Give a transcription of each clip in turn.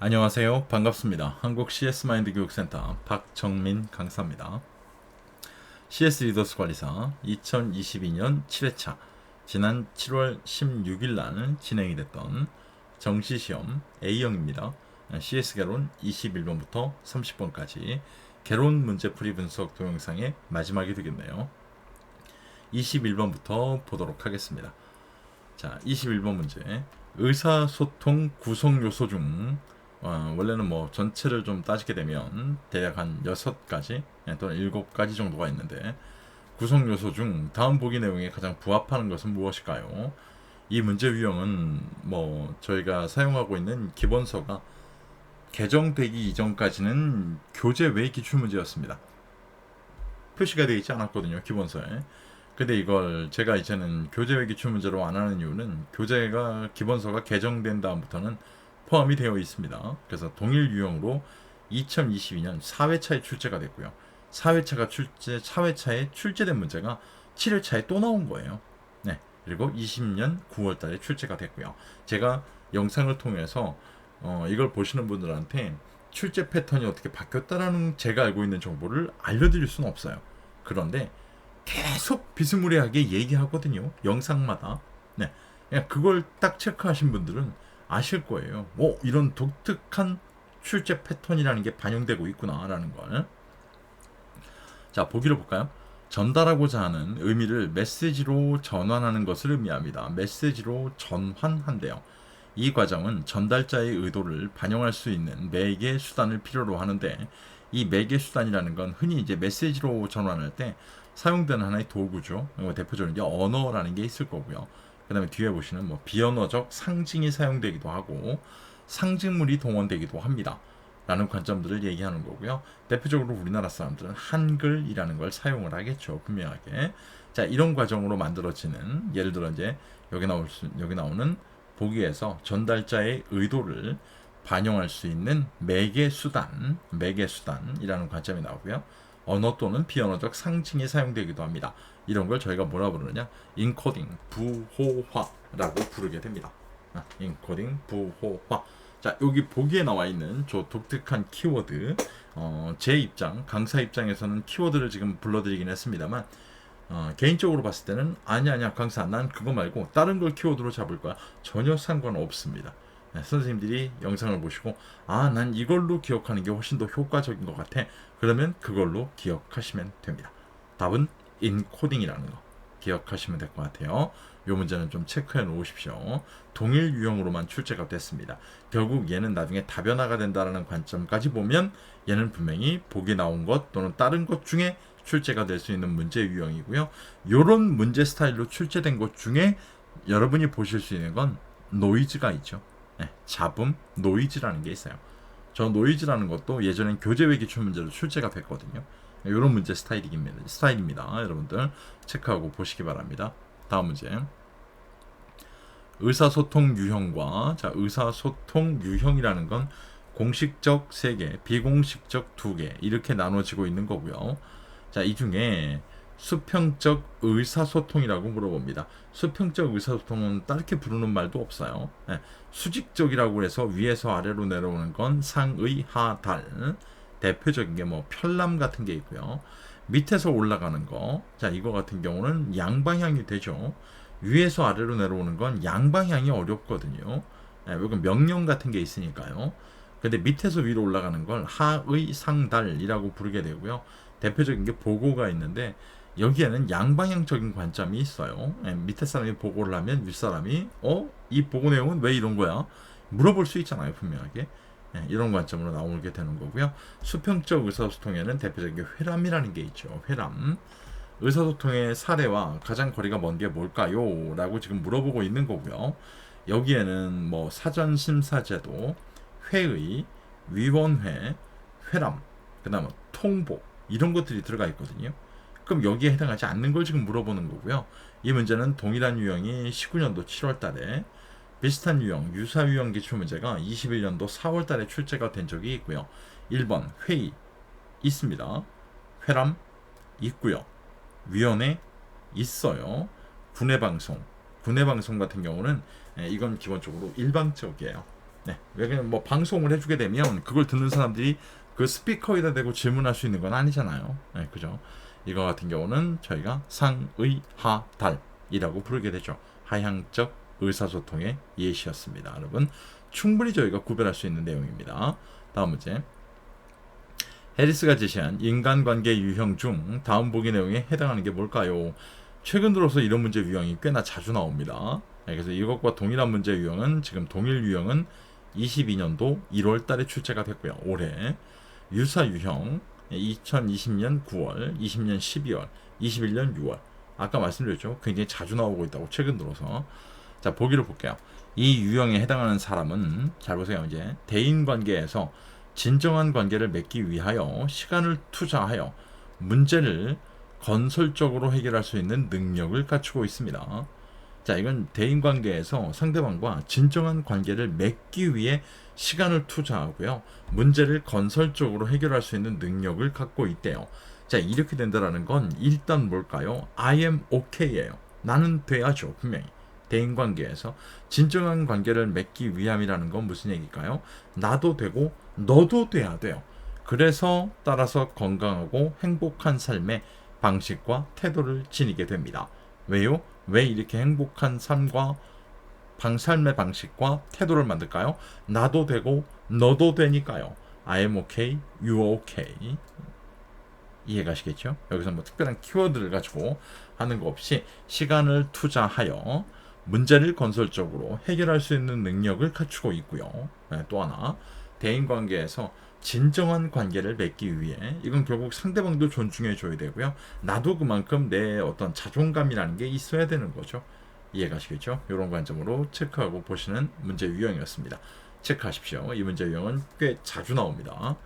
안녕하세요. 반갑습니다. 한국 CS 마인드 교육센터 박정민 강사입니다. CS 리더스 관리사 2022년 7회차 지난 7월 16일 날 진행이 됐던 정시시험 A형입니다. CS 개론 21번부터 30번까지 개론 문제풀이 분석 동영상의 마지막이 되겠네요. 21번부터 보도록 하겠습니다. 자, 21번 문제. 의사소통 구성 요소 중 원래는 뭐 전체를 좀 따지게 되면 대략 한 6가지 또는 7가지 정도가 있는데, 구성 요소 중 다음 보기 내용에 가장 부합하는 것은 무엇일까요? 이 문제 유형은 뭐 저희가 사용하고 있는 기본서가 개정되기 이전까지는 교재 외 기출 문제였습니다. 표시가 되어 있지 않았거든요, 기본서에. 근데 이걸 제가 이제는 교재 외 기출 문제로 안 하는 이유는 교재가 기본서가 개정된 다음부터는 포함이 되어 있습니다. 그래서 동일 유형으로 2022년 4회차에 출제가 됐고요. 4회차에 출제된 문제가 7회차에 또 나온 거예요. 네. 그리고 20년 9월달에 출제가 됐고요. 제가 영상을 통해서 이걸 보시는 분들한테 출제 패턴이 어떻게 바뀌었다라는 제가 알고 있는 정보를 알려드릴 수는 없어요. 그런데 계속 비스무리하게 얘기하거든요, 영상마다. 네. 그냥 그걸 딱 체크하신 분들은 아실 거예요. 이런 독특한 출제 패턴이라는 게 반영되고 있구나라는 걸. 자, 보기를 볼까요? 전달하고자 하는 의미를 메시지로 전환하는 것을 의미합니다. 메시지로 전환한대요. 이 과정은 전달자의 의도를 반영할 수 있는 매개 수단을 필요로 하는데, 이 매개 수단이라는 건 흔히 이제 메시지로 전환할 때 사용되는 하나의 도구죠. 대표적으로 이제 언어라는 게 있을 거고요. 그 다음에 뒤에 보시는 뭐 비언어적 상징이 사용되기도 하고 상징물이 동원되기도 합니다. 라는 관점들을 얘기하는 거고요. 대표적으로 우리나라 사람들은 한글이라는 걸 사용을 하겠죠, 분명하게. 자, 이런 과정으로 만들어지는, 예를 들어 이제 여기 나오는 보기에서 전달자의 의도를 반영할 수 있는 매개 수단이라는 관점이 나오고요. 언어 또는 비언어적 상징이 사용되기도 합니다. 이런 걸 저희가 뭐라 부르느냐? 인코딩, 부호화라고 부르게 됩니다. 인코딩, 부호화. 자, 여기 보기에 나와 있는 저 독특한 키워드, 제 입장, 강사 입장에서는 키워드를 지금 불러드리긴 했습니다만, 개인적으로 봤을 때는 아니야 강사, 난 그거 말고 다른 걸 키워드로 잡을 거야. 전혀 상관없습니다. 네, 선생님들이 영상을 보시고 난 이걸로 기억하는 게 훨씬 더 효과적인 것 같아, 그러면 그걸로 기억하시면 됩니다. 답은 인코딩이라는 거 기억하시면 될 것 같아요. 이 문제는 좀 체크해 놓으십시오. 동일 유형으로만 출제가 됐습니다. 결국 얘는 나중에 다변화가 된다는 관점까지 보면 얘는 분명히 보기 나온 것 또는 다른 것 중에 출제가 될 수 있는 문제 유형이고요. 이런 문제 스타일로 출제된 것 중에 여러분이 보실 수 있는 건 노이즈가 있죠. 네, 잡음, 노이즈라는 게 있어요. 저 노이즈라는 것도 예전엔 교재 외 기출 문제로 출제가 됐거든요. 이런 문제 스타일입니다. 여러분들 체크하고 보시기 바랍니다. 다음 문제. 의사소통 유형과, 자, 의사소통 유형이라는 건 공식적 3개, 비공식적 2개 이렇게 나눠지고 있는 거고요. 자, 이 중에 수평적 의사소통이라고 물어봅니다. 수평적 의사소통은 딱히 부르는 말도 없어요. 네, 수직적이라고 해서 위에서 아래로 내려오는 건 상의, 하, 달. 대표적인 게 뭐 편람 같은 게 있고요. 밑에서 올라가는 거, 자, 이거 같은 경우는 양방향이 되죠. 위에서 아래로 내려오는 건 양방향이 어렵거든요. 네, 이건 명령 같은 게 있으니까요. 근데 밑에서 위로 올라가는 걸 하의, 상달이라고 부르게 되고요. 대표적인 게 보고가 있는데, 여기에는 양방향적인 관점이 있어요. 네, 밑에 사람이 보고를 하면 윗사람이 이 보고 내용은 왜 이런 거야? 물어볼 수 있잖아요, 분명하게. 네, 이런 관점으로 나오게 되는 거고요. 수평적 의사소통에는 대표적인 게 회람이라는 게 있죠. 회람. 의사소통의 사례와 가장 거리가 먼 게 뭘까요? 라고 지금 물어보고 있는 거고요. 여기에는 뭐 사전심사제도, 회의, 위원회, 회람, 그 다음에 통보, 이런 것들이 들어가 있거든요. 그럼 여기에 해당하지 않는 걸 지금 물어보는 거고요. 이 문제는 동일한 유형이 19년도 7월 달에, 비슷한 유형, 유사 유형 기출 문제가 21년도 4월 달에 출제가 된 적이 있고요. 1번 회의 있습니다. 회람 있고요. 위원회 있어요. 군외방송 같은 경우는 이건 기본적으로 일방적이에요. 네, 왜 그냥 뭐 방송을 해주게 되면 그걸 듣는 사람들이 그 스피커에다 대고 질문할 수 있는 건 아니잖아요. 네, 그죠? 이거 같은 경우는 저희가 상의하달이라고 부르게 되죠. 하향적 의사소통의 예시였습니다. 여러분 충분히 저희가 구별할 수 있는 내용입니다. 다음 문제. 해리스가 제시한 인간관계 유형 중 다음 보기 내용에 해당하는 게 뭘까요? 최근 들어서 이런 문제 유형이 꽤나 자주 나옵니다. 그래서 이것과 동일한 문제 유형은 지금 동일 유형은 22년도 1월 달에 출제가 됐고요. 올해 유사 유형 2020년 9월, 20년 12월, 21년 6월 아까 말씀드렸죠. 굉장히 자주 나오고 있다고 최근 들어서. 자, 보기를 볼게요. 이 유형에 해당하는 사람은 잘 보세요. 이제 대인 관계에서 진정한 관계를 맺기 위하여 시간을 투자하여 문제를 건설적으로 해결할 수 있는 능력을 갖추고 있습니다. 자, 이건 대인관계에서 상대방과 진정한 관계를 맺기 위해 시간을 투자하고요. 문제를 건설적으로 해결할 수 있는 능력을 갖고 있대요. 자, 이렇게 된다라는 건 일단 뭘까요? I am okay예요. 나는 돼야죠, 분명히. 대인관계에서 진정한 관계를 맺기 위함이라는 건 무슨 얘기일까요? 나도 되고 너도 돼야 돼요. 그래서 따라서 건강하고 행복한 삶의 방식과 태도를 지니게 됩니다. 왜요? 왜 이렇게 행복한 삶과 삶의 방식과 태도를 만들까요? 나도 되고 너도 되니까요. I am okay, you are okay. 이해가시겠죠? 여기서 뭐 특별한 키워드를 가지고 하는 거 없이 시간을 투자하여 문제를 건설적으로 해결할 수 있는 능력을 갖추고 있고요. 네, 또 하나 대인관계에서 진정한 관계를 맺기 위해 이건 결국 상대방도 존중해 줘야 되고요. 나도 그만큼 내 어떤 자존감이라는 게 있어야 되는 거죠. 이해가시겠죠? 이런 관점으로 체크하고 보시는 문제 유형이었습니다. 체크하십시오. 이 문제 유형은 꽤 자주 나옵니다.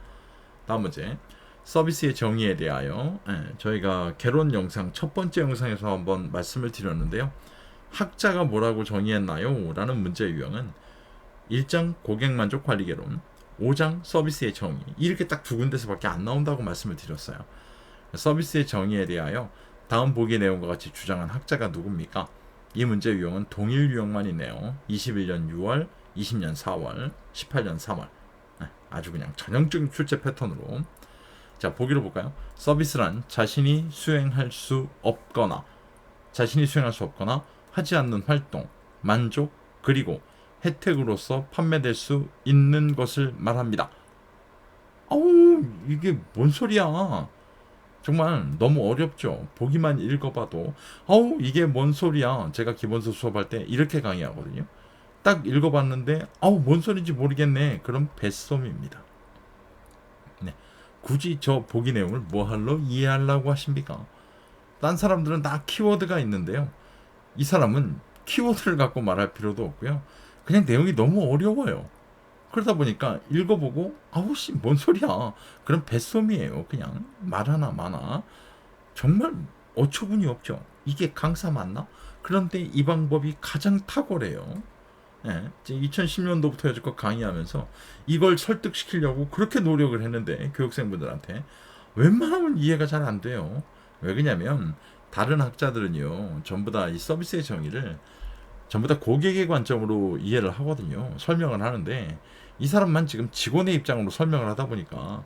다음 문제. 서비스의 정의에 대하여 저희가 개론 영상 첫 번째 영상에서 한번 말씀을 드렸는데요. 학자가 뭐라고 정의했나요? 라는 문제 유형은 1장 고객 만족 관리 개론, 5장 서비스의 정의 이렇게 딱 두 군데서밖에 안 나온다고 말씀을 드렸어요. 서비스의 정의에 대하여 다음 보기 내용과 같이 주장한 학자가 누굽니까? 이 문제 유형은 동일 유형만 있네요. 21년 6월, 20년 4월, 18년 3월 아주 그냥 전형적인 출제 패턴으로. 자, 보기로 볼까요? 서비스란 자신이 수행할 수 없거나 하지 않는 활동, 만족, 그리고 혜택으로서 판매될 수 있는 것을 말합니다. 아우, 이게 뭔 소리야? 정말 너무 어렵죠. 보기만 읽어봐도 아우, 이게 뭔 소리야. 제가 기본서 수업할 때 이렇게 강의하거든요. 딱 읽어봤는데 아우, 뭔 소리인지 모르겠네. 그럼 뱃솜입니다. 네. 굳이 저 보기 내용을 뭐하러 이해하려고 하십니까? 딴 사람들은 다 키워드가 있는데요. 이 사람은 키워드를 갖고 말할 필요도 없고요. 그냥 내용이 너무 어려워요. 그러다 보니까 읽어보고 아우씨 뭔 소리야. 그럼 뱃솜이에요. 그냥 말 하나 마나. 정말 어처구니 없죠. 이게 강사 맞나? 그런데 이 방법이 가장 탁월해요. 예, 2010년도부터 여지껏 강의하면서 이걸 설득시키려고 그렇게 노력을 했는데 교육생분들한테 웬만하면 이해가 잘 안 돼요. 왜 그러냐면 다른 학자들은요 전부 다 이 서비스의 정의를 전부 다 고객의 관점으로 이해를 하거든요. 설명을 하는데 이 사람만 지금 직원의 입장으로 설명을 하다 보니까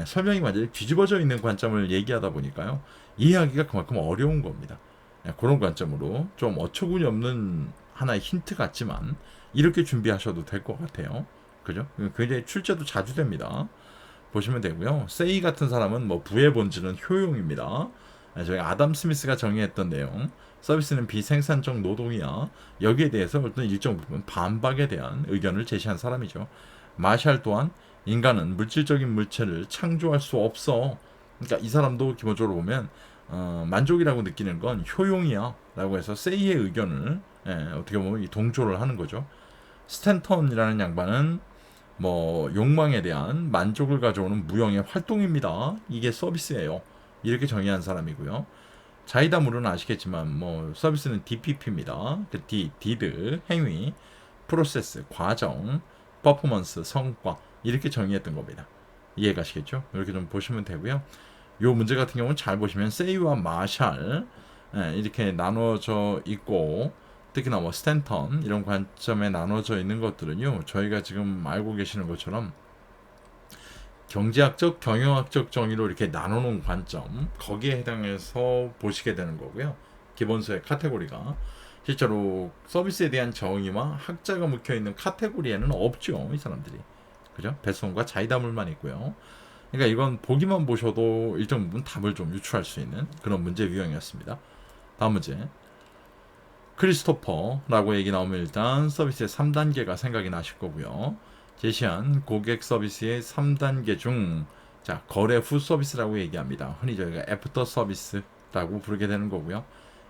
설명이 완전히 뒤집어져 있는 관점을 얘기하다 보니까요. 이해하기가 그만큼 어려운 겁니다. 그런 관점으로 좀 어처구니 없는 하나의 힌트 같지만 이렇게 준비하셔도 될 것 같아요. 그죠? 굉장히 출제도 자주 됩니다. 보시면 되고요. 세이 같은 사람은 뭐 부의 본질은 효용입니다. 저희 아담 스미스가 정의했던 내용, 서비스는 비생산적 노동이야. 여기에 대해서 어떤 일정 부분 반박에 대한 의견을 제시한 사람이죠. 마샬 또한 인간은 물질적인 물체를 창조할 수 없어. 그러니까 이 사람도 기본적으로 보면 만족이라고 느끼는 건 효용이야 라고 해서 세이의 의견을 어떻게 보면 동조를 하는 거죠. 스탠턴이라는 양반은 뭐 욕망에 대한 만족을 가져오는 무형의 활동입니다. 이게 서비스예요. 이렇게 정의한 사람이고요. 자이다 무르는 아시겠지만 뭐 서비스는 DPP입니다. 그 did 행위, 프로세스 과정, 퍼포먼스 성과 이렇게 정의했던 겁니다. 이해가시겠죠? 이렇게 좀 보시면 되고요. 요 문제 같은 경우는 잘 보시면 세이와 마샬 이렇게 나눠져 있고 특히나 뭐 스탠턴 이런 관점에 나눠져 있는 것들은요, 저희가 지금 알고 계시는 것처럼 경제학적, 경영학적 정의로 이렇게 나눠놓은 관점, 거기에 해당해서 보시게 되는 거고요. 기본서의 카테고리가 실제로 서비스에 대한 정의와 학자가 묵혀있는 카테고리에는 없죠, 이 사람들이. 그죠? 배송과 자의다물만 있고요. 그러니까 이건 보기만 보셔도 일정 부분 답을 좀 유추할 수 있는 그런 문제 유형이었습니다. 다음 문제. 크리스토퍼라고 얘기 나오면 일단 서비스의 3단계가 생각이 나실 거고요. 제시한 고객 서비스의 3단계 중, 자, 거래 후 서비스라고 얘기합니다. 흔히 저희가 애프터 서비스라고 부르게 되는 거고요.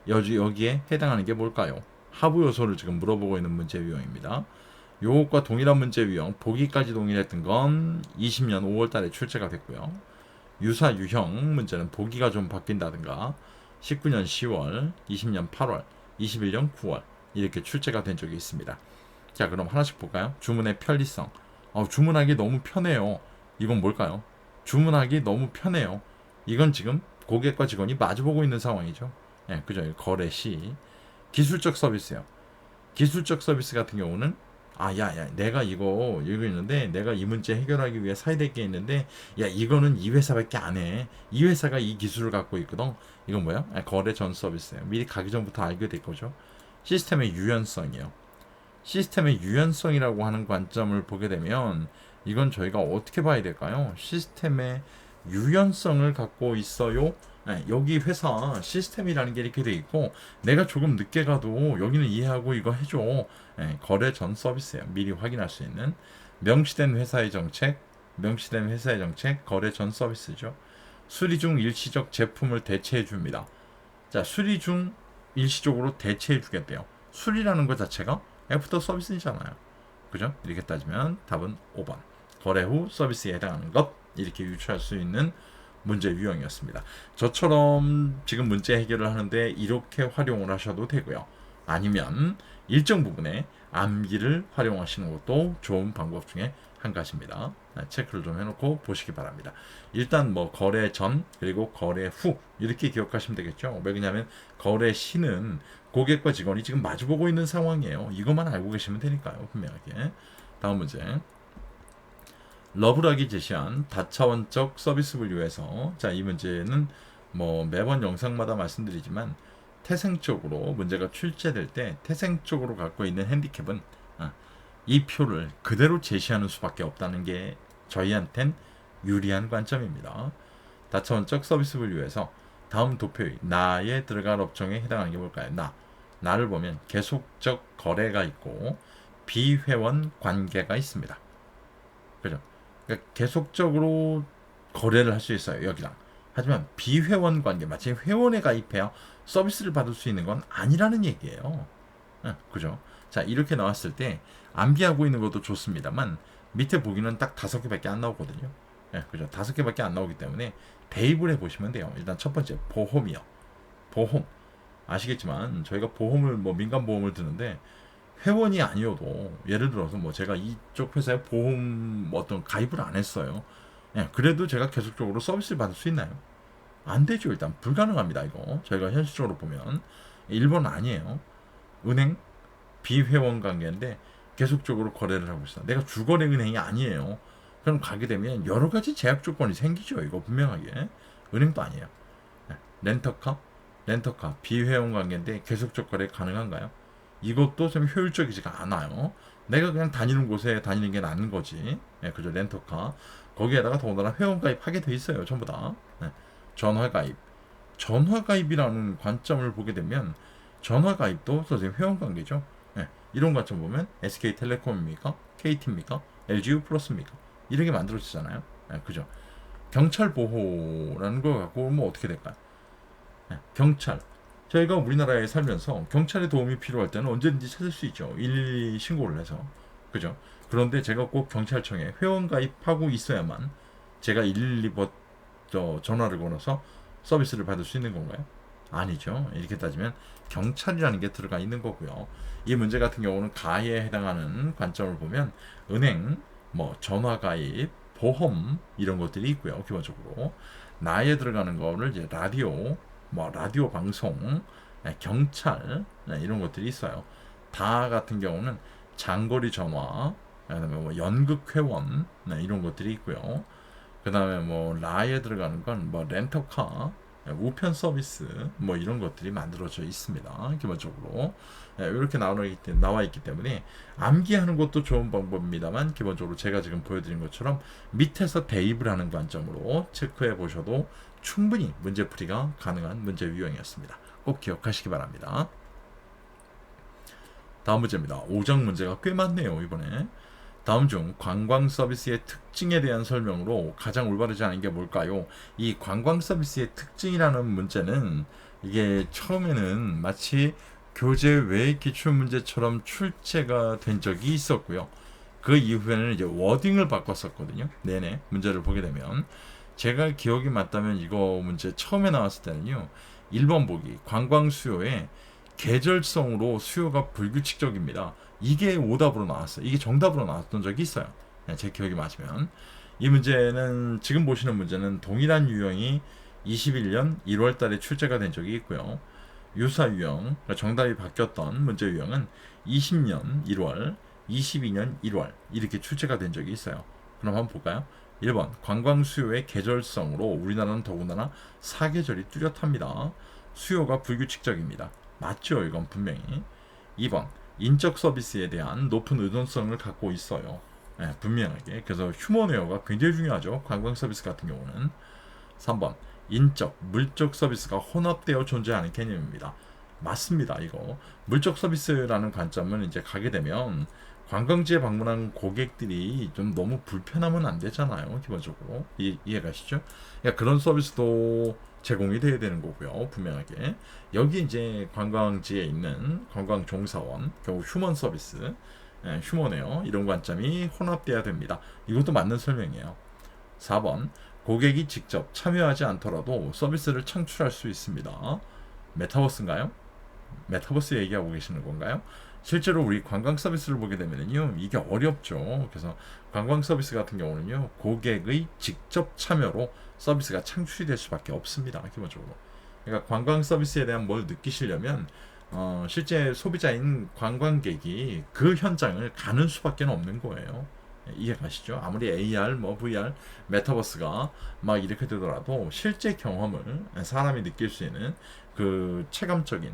여기에 해당하는 게 뭘까요? 하부 요소를 지금 물어보고 있는 문제 유형입니다. 요것과 동일한 문제 유형, 보기까지 동일했던 건 20년 5월 달에 출제가 됐고요. 유사 유형 문제는 보기가 좀 바뀐다든가 19년 10월, 20년 8월, 21년 9월 이렇게 출제가 된 적이 있습니다. 자, 그럼 하나씩 볼까요? 주문의 편리성. 주문하기 너무 편해요. 이건 뭘까요? 주문하기 너무 편해요. 이건 지금 고객과 직원이 마주보고 있는 상황이죠. 네, 그죠? 거래 시. 기술적 서비스요. 기술적 서비스 같은 경우는 내가 이거 있는데 내가 이 문제 해결하기 위해 사야 될 게 있는데 이거는 이 회사밖에 안 해. 이 회사가 이 기술을 갖고 있거든. 이건 뭐야? 거래 전 서비스예요. 미리 가기 전부터 알게 될 거죠. 시스템의 유연성이요. 시스템의 유연성이라고 하는 관점을 보게 되면 이건 저희가 어떻게 봐야 될까요? 시스템의 유연성을 갖고 있어요. 여기 회사 시스템이라는 게 이렇게 돼 있고 내가 조금 늦게 가도 여기는 이해하고 이거 해줘. 거래 전 서비스예요. 미리 확인할 수 있는 명시된 회사의 정책, 거래 전 서비스죠. 수리 중 일시적 제품을 대체해 줍니다. 자, 수리 중 일시적으로 대체해 주겠대요. 수리라는 것 자체가 애프터 서비스잖아요. 그죠? 이렇게 따지면 답은 5번. 거래 후 서비스에 해당하는 것, 이렇게 유추할 수 있는 문제 유형이었습니다. 저처럼 지금 문제 해결을 하는데 이렇게 활용을 하셔도 되고요. 아니면 일정 부분에 암기를 활용하시는 것도 좋은 방법 중에 한 가지입니다. 체크를 좀 해놓고 보시기 바랍니다. 일단 뭐 거래 전 그리고 거래 후 이렇게 기억하시면 되겠죠. 왜냐하면 거래 시는 고객과 직원이 지금 마주보고 있는 상황이에요. 이것만 알고 계시면 되니까요. 분명하게. 다음 문제. 러브락이 제시한 다차원적 서비스 분류에서, 자, 이 문제는 뭐 매번 영상마다 말씀드리지만 태생적으로 문제가 출제될 때 태생적으로 갖고 있는 핸디캡은 이 표를 그대로 제시하는 수밖에 없다는 게 저희한텐 유리한 관점입니다. 다차원적 서비스 분류에서 다음 도표의 나에 들어갈 업종에 해당하는 게 뭘까요? 나를 보면 계속적 거래가 있고 비회원 관계가 있습니다. 그죠? 그러니까 계속적으로 거래를 할 수 있어요, 여기랑. 하지만 비회원 관계, 마치 회원에 가입해야 서비스를 받을 수 있는 건 아니라는 얘기예요. 그죠? 자, 이렇게 나왔을 때 암기하고 있는 것도 좋습니다만 밑에 보기는 딱 5개밖에 안 나오거든요. 그죠? 5개밖에 안 나오기 때문에 대입을 해보시면 돼요. 일단 첫 번째, 보험이요. 보험. 아시겠지만 저희가 보험을 민간 보험을 드는데 회원이 아니어도 예를 들어서 제가 이쪽 회사에 보험 어떤 가입을 안 했어요. 그래도 제가 계속적으로 서비스를 받을 수 있나요? 안 되죠. 일단 불가능합니다. 이거 저희가 현실적으로 보면 1번 아니에요. 은행 비회원 관계인데 계속적으로 거래를 하고 있어. 내가 주거래 은행이 아니에요. 그럼 가게 되면 여러 가지 제약 조건이 생기죠. 이거 분명하게. 은행도 아니에요. 렌터카 비회원 관계인데 계속적 거래 가능한가요? 이것도 좀 효율적이지가 않아요. 내가 그냥 다니는 곳에 다니는 게 낫는 거지. 그죠? 렌터카. 거기에다가 더군다나 회원가입 하게 돼 있어요. 전부 다. 전화가입. 전화가입이라는 관점을 보게 되면 전화가입도 선생님 회원관계죠. 이런 관점 보면 SK텔레콤입니까? KT입니까? LGU 플러스입니까? 이렇게 만들어지잖아요. 그죠? 경찰 보호라는 거 갖고 어떻게 될까요? 경찰. 저희가 우리나라에 살면서 경찰의 도움이 필요할 때는 언제든지 찾을 수 있죠. 112 신고를 해서. 그죠? 그런데 제가 꼭 경찰청에 회원가입하고 있어야만 제가 112 전화를 걸어서 서비스를 받을 수 있는 건가요? 아니죠. 이렇게 따지면 경찰이라는 게 들어가 있는 거고요. 이 문제 같은 경우는 가에 해당하는 관점을 보면 은행, 전화가입, 보험 이런 것들이 있고요. 기본적으로 나에 들어가는 거를 이제 라디오 방송, 경찰 이런 것들이 있어요. 다 같은 경우는 장거리 전화, 그다음에 뭐 연극 회원 이런 것들이 있고요. 그다음에 뭐 라에 들어가는 건 뭐 렌터카, 우편 서비스 뭐 이런 것들이 만들어져 있습니다. 기본적으로 이렇게 나와 있기 때문에 암기하는 것도 좋은 방법입니다만 기본적으로 제가 지금 보여드린 것처럼 밑에서 대입을 하는 관점으로 체크해 보셔도 충분히 문제풀이가 가능한 문제 유형이었습니다. 꼭 기억하시기 바랍니다. 다음 문제입니다. 5정 문제가 꽤 많네요, 이번에. 다음 중 관광 서비스의 특징에 대한 설명으로 가장 올바르지 않은 게 뭘까요? 이 관광 서비스의 특징이라는 문제는 이게 처음에는 마치 교재 외 기출 문제처럼 출제가 된 적이 있었고요. 그 이후에는 이제 워딩을 바꿨었거든요. 내내 문제를 보게 되면 제가 기억이 맞다면 이거 문제 처음에 나왔을 때는요. 1번 보기 관광 수요에 계절성으로 수요가 불규칙적입니다. 이게 오답으로 나왔어요. 이게 정답으로 나왔던 적이 있어요. 제 기억이 맞으면. 이 문제는 지금 보시는 문제는 동일한 유형이 21년 1월 달에 출제가 된 적이 있고요. 유사 유형, 그러니까 정답이 바뀌었던 문제 유형은 20년 1월, 22년 1월 이렇게 출제가 된 적이 있어요. 그럼 한번 볼까요? 1번 관광 수요의 계절성으로 우리나라는 더군다나 사계절이 뚜렷합니다. 수요가 불규칙적입니다. 맞죠? 이건 분명히. 2번 인적 서비스에 대한 높은 의존성을 갖고 있어요. 분명하게. 그래서 휴먼웨어가 굉장히 중요하죠. 관광 서비스 같은 경우는. 3번 인적, 물적 서비스가 혼합되어 존재하는 개념입니다. 맞습니다. 이거 물적 서비스라는 관점은 이제 가게 되면 관광지에 방문한 고객들이 좀 너무 불편하면 안 되잖아요. 기본적으로 이해가시죠? 그러니까 그런 서비스도 제공이 돼야 되는 거고요. 분명하게 여기 이제 관광지에 있는 관광 종사원, 결국 휴먼 서비스, 휴먼웨어 이런 관점이 혼합돼야 됩니다. 이것도 맞는 설명이에요. 4번 고객이 직접 참여하지 않더라도 서비스를 창출할 수 있습니다. 메타버스인가요? 메타버스 얘기하고 계시는 건가요? 실제로 우리 관광 서비스를 보게 되면요 이게 어렵죠. 그래서 관광 서비스 같은 경우는요 고객의 직접 참여로 서비스가 창출이 될 수밖에 없습니다. 기본적으로. 그러니까 관광 서비스에 대한 뭘 느끼시려면 실제 소비자인 관광객이 그 현장을 가는 수밖에 없는 거예요. 이해가시죠? 아무리 AR, 뭐 VR, 메타버스가 막 이렇게 되더라도 실제 경험을 사람이 느낄 수 있는 그 체감적인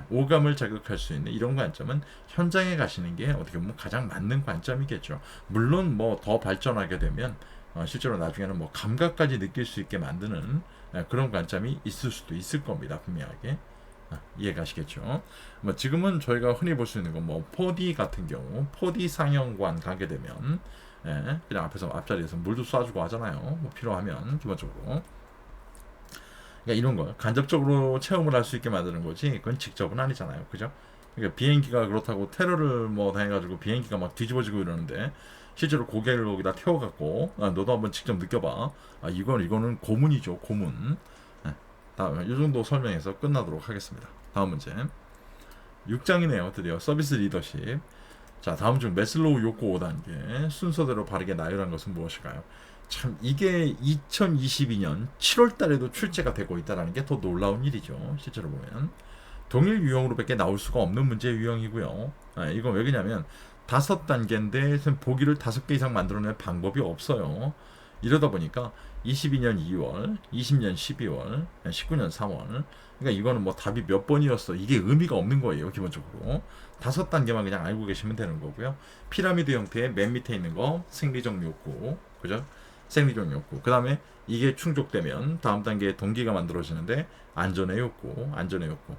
오감을 자극할 수 있는 이런 관점은 현장에 가시는 게 어떻게 보면 가장 맞는 관점이겠죠. 물론 뭐 더 발전하게 되면 실제로 나중에는 뭐 감각까지 느낄 수 있게 만드는 그런 관점이 있을 수도 있을 겁니다. 분명하게. 이해가시겠죠? 뭐 지금은 저희가 흔히 볼 수 있는 건 뭐 4D 같은 경우 4D 상영관 가게 되면 그냥 앞자리에서 물도 쏴주고 하잖아요. 뭐 필요하면 기본적으로. 그러니까 이런 거 간접적으로 체험을 할 수 있게 만드는 거지 그건 직접은 아니잖아요. 그죠? 그러니까 비행기가 그렇다고 테러를 뭐 당해가지고 비행기가 막 뒤집어지고 이러는데 실제로 고개를 거기다 태워갖고 너도 한번 직접 느껴봐. 이거는 고문이죠. 고문. 다음 이 정도 설명해서 끝나도록 하겠습니다. 다음 문제 6장이네요. 드디어 서비스 리더십. 자, 다음 중 매슬로우 욕구 5단계 순서대로 바르게 나열한 것은 무엇일까요? 참 이게 2022년 7월 달에도 출제가 되고 있다는 게 더 놀라운 일이죠. 실제로 보면 동일 유형으로밖에 나올 수가 없는 문제 유형이고요. 이건 왜 그러냐면 5단계인데 보기를 5개 이상 만들어낼 방법이 없어요. 이러다 보니까 22년 2월, 20년 12월, 19년 3월. 그러니까 이거는 뭐 답이 몇 번이었어. 이게 의미가 없는 거예요. 기본적으로. 5단계만 그냥 알고 계시면 되는 거고요. 피라미드 형태의 맨 밑에 있는 거 생리적 욕구. 그죠? 생리적 욕구. 그 다음에 이게 충족되면 다음 단계에 동기가 만들어지는데 안전의 욕구. 안전의 욕구.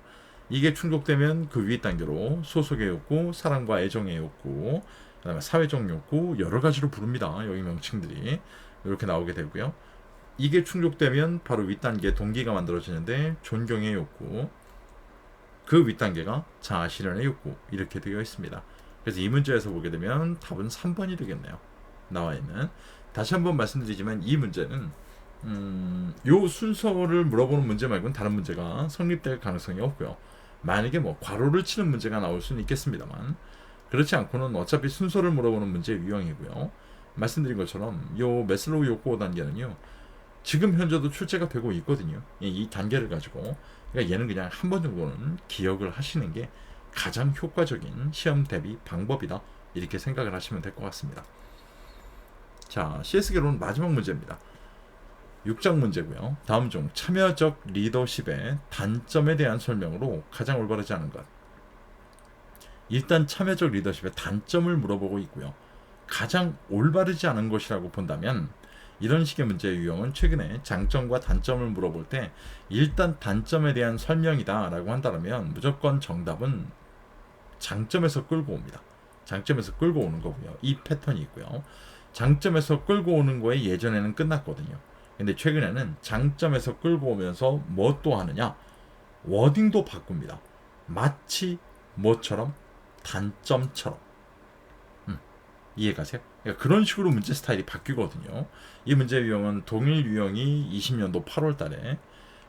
이게 충족되면 그 위 단계로 소속의 욕구, 사랑과 애정의 욕구, 그 다음에 사회적 욕구 여러 가지로 부릅니다. 여기 명칭들이. 이렇게 나오게 되고요. 이게 충족되면 바로 윗단계 동기가 만들어지는데 존경의 욕구, 그 윗단계가 자아실현의 욕구 이렇게 되어 있습니다. 그래서 이 문제에서 보게 되면 답은 3번이 되겠네요. 나와 있는. 다시 한번 말씀드리지만 이 문제는 요 순서를 물어보는 문제 말고는 다른 문제가 성립될 가능성이 없고요. 만약에 뭐 괄호를 치는 문제가 나올 수는 있겠습니다만 그렇지 않고는 어차피 순서를 물어보는 문제 유형이고요. 말씀드린 것처럼 요 매슬로우 욕구 5단계는요 지금 현재도 출제가 되고 있거든요. 이 단계를 가지고. 그러니까 얘는 그냥 한 번 정도는 기억을 하시는 게 가장 효과적인 시험 대비 방법이다. 이렇게 생각을 하시면 될 것 같습니다. 자, CS 개론 마지막 문제입니다. 6장 문제고요. 다음 중 참여적 리더십의 단점에 대한 설명으로 가장 올바르지 않은 것. 일단 참여적 리더십의 단점을 물어보고 있고요. 가장 올바르지 않은 것이라고 본다면 이런 식의 문제의 유형은 최근에 장점과 단점을 물어볼 때 일단 단점에 대한 설명이다 라고 한다면 무조건 정답은 장점에서 끌고 옵니다. 장점에서 끌고 오는 거고요. 이 패턴이 있고요. 장점에서 끌고 오는 거에 예전에는 끝났거든요. 근데 최근에는 장점에서 끌고 오면서 뭐 또 하느냐? 워딩도 바꿉니다. 마치 뭐처럼? 단점처럼. 이해가세요? 그러니까 그런 식으로 문제 스타일이 바뀌거든요. 이 문제 유형은 동일 유형이 20년도 8월 달에,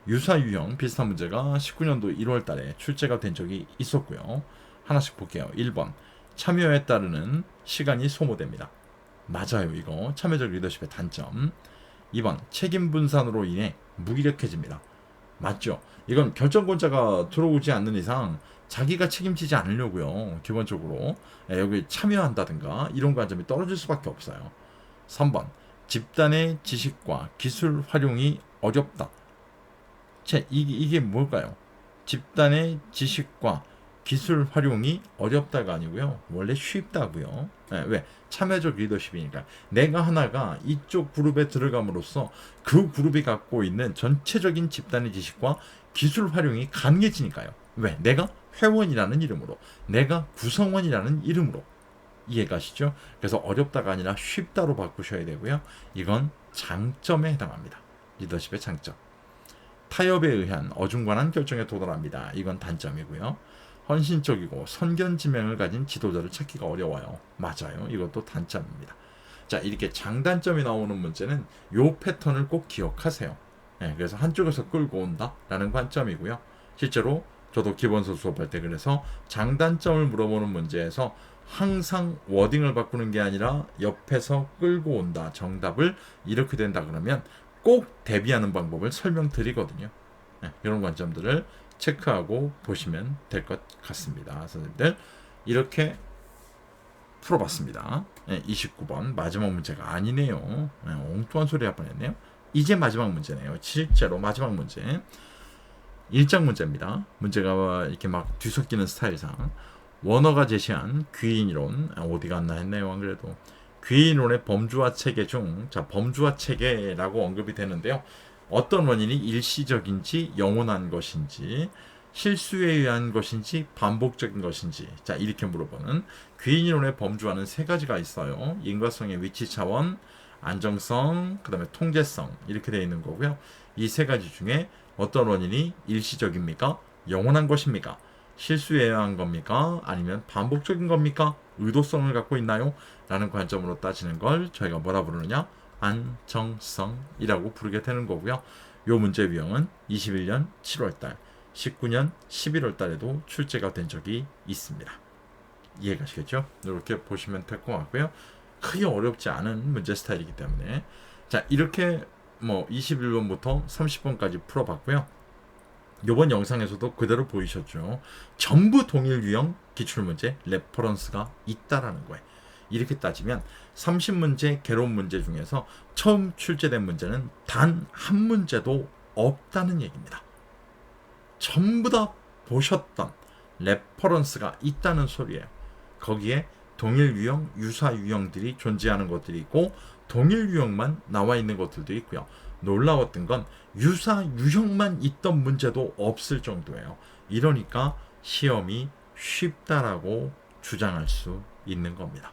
유사 유형 비슷한 문제가 19년도 1월 달에 출제가 된 적이 있었고요. 하나씩 볼게요. 1번 참여에 따르는 시간이 소모됩니다. 맞아요. 이거 참여적 리더십의 단점. 2번 책임 분산으로 인해 무기력해집니다. 맞죠? 이건 결정권자가 들어오지 않는 이상 자기가 책임지지 않으려고요. 기본적으로 여기 참여한다든가 이런 관점이 떨어질 수밖에 없어요. 3번 집단의 지식과 기술 활용이 어렵다. 이게 뭘까요? 집단의 지식과 기술 활용이 어렵다가 아니고요. 원래 쉽다고요. 왜? 참여적 리더십이니까. 내가 하나가 이쪽 그룹에 들어감으로써 그 그룹이 갖고 있는 전체적인 집단의 지식과 기술 활용이 가능해지니까요. 왜? 내가 회원이라는 이름으로, 내가 구성원이라는 이름으로. 이해가시죠? 그래서 어렵다가 아니라 쉽다로 바꾸셔야 되고요. 이건 장점에 해당합니다. 리더십의 장점. 타협에 의한 어중간한 결정에 도달합니다. 이건 단점이고요. 헌신적이고 선견지명을 가진 지도자를 찾기가 어려워요. 맞아요. 이것도 단점입니다. 자, 이렇게 장단점이 나오는 문제는 이 패턴을 꼭 기억하세요. 그래서 한쪽에서 끌고 온다라는 관점이고요. 실제로 저도 기본서 수업할 때 그래서 장단점을 물어보는 문제에서 항상 워딩을 바꾸는 게 아니라 옆에서 끌고 온다. 정답을 이렇게 된다 그러면 꼭 대비하는 방법을 설명드리거든요. 이런 관점들을 체크하고 보시면 될 것 같습니다. 선생님들 이렇게 풀어봤습니다. 29번 마지막 문제가 아니네요. 엉뚱한 소리 할 뻔했네요. 이제 마지막 문제네요. 실제로 마지막 문제 1장 문제입니다. 문제가 이렇게 막 뒤섞이는 스타일상 워너가 제시한 귀인이론 어디 갔나 했네요. 안 그래도 귀인론의 범주화 체계 중 범주화 체계라고 언급이 되는데요. 어떤 원인이 일시적인지 영원한 것인지 실수에 의한 것인지 반복적인 것인지 이렇게 물어보는 귀인이론의 범주화는 세 가지가 있어요. 인과성의 위치 차원, 안정성, 그 다음에 통제성 이렇게 되어 있는 거고요. 이 세 가지 중에 어떤 원인이 일시적입니까? 영원한 것입니까? 실수에 의한 겁니까? 아니면 반복적인 겁니까? 의도성을 갖고 있나요? 라는 관점으로 따지는 걸 저희가 뭐라 부르느냐? 안정성이라고 부르게 되는 거고요. 이 문제 유형은 21년 7월달, 19년 11월달에도 출제가 된 적이 있습니다. 이해가시겠죠? 이렇게 보시면 될 것 같고요. 크게 어렵지 않은 문제 스타일이기 때문에 자 이렇게 21번부터 30번까지 풀어봤고요. 이번 영상에서도 그대로 보이셨죠. 전부 동일 유형 기출문제 레퍼런스가 있다라는 거예요. 이렇게 따지면 30문제 개론 문제 중에서 처음 출제된 문제는 단 한 문제도 없다는 얘기입니다. 전부 다 보셨던 레퍼런스가 있다는 소리예요. 거기에 동일 유형, 유사 유형들이 존재하는 것들이 있고 동일 유형만 나와 있는 것들도 있고요. 놀라웠던 건 유사 유형만 있던 문제도 없을 정도예요. 이러니까 시험이 쉽다라고 주장할 수 있는 겁니다.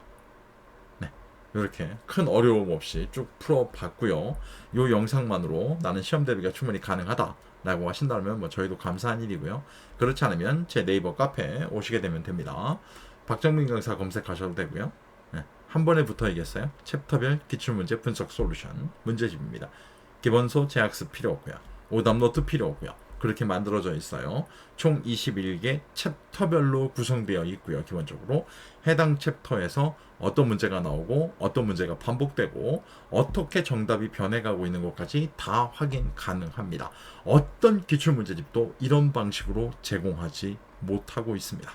이렇게 큰 어려움 없이 쭉 풀어봤고요. 이 영상만으로 나는 시험 대비가 충분히 가능하다라고 하신다면 저희도 감사한 일이고요. 그렇지 않으면 제 네이버 카페에 오시게 되면 됩니다. 박정민 강사 검색하셔도 되고요. 한 번에 붙어야겠어요. 챕터별 기출문제 분석 솔루션 문제집입니다. 기본소 재학습 필요 없고요. 오답 노트 필요 없고요. 그렇게 만들어져 있어요. 총 21개 챕터별로 구성되어 있고요. 기본적으로 해당 챕터에서 어떤 문제가 나오고 어떤 문제가 반복되고 어떻게 정답이 변해가고 있는 것까지 다 확인 가능합니다. 어떤 기출문제집도 이런 방식으로 제공하지 못하고 있습니다.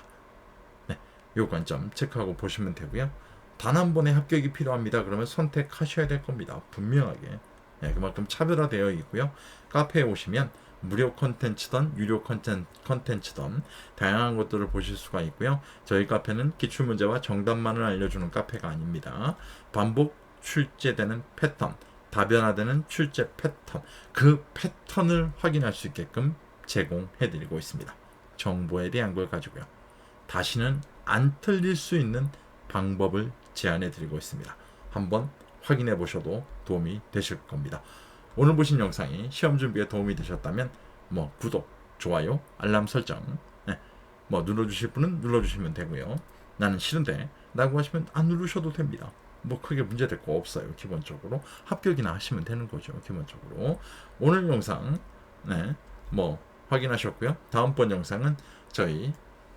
네, 요 관점 체크하고 보시면 되고요. 단 한 번의 합격이 필요합니다. 그러면 선택하셔야 될 겁니다. 분명하게. 네, 그만큼 차별화되어 있고요. 카페에 오시면 무료 컨텐츠든 유료 컨텐츠든 다양한 것들을 보실 수가 있고요. 저희 카페는 기출문제와 정답만을 알려주는 카페가 아닙니다. 반복 출제되는 패턴, 다변화되는 출제 패턴, 그 패턴을 확인할 수 있게끔 제공해드리고 있습니다. 정보에 대한 걸 가지고요. 다시는 안 틀릴 수 있는 방법을 제안해드리고 있습니다. 한번 확인해 보셔도 도움이 되실 겁니다. 오늘 보신 영상이 시험 준비에 도움이 되셨다면 구독, 좋아요, 알람 설정 눌러주실 분은 눌러주시면 되고요. 나는 싫은데 라고 하시면 안 누르셔도 됩니다. 크게 문제될 거 없어요. 기본적으로 합격이나 하시면 되는 거죠. 기본적으로 오늘 영상 확인하셨고요. 다음번 영상은 저희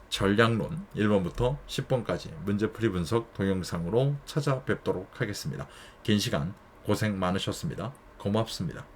전략론 1번부터 10번까지 문제풀이 분석 동영상으로 찾아뵙도록 하겠습니다. 긴 시간 고생 많으셨습니다. 고맙습니다.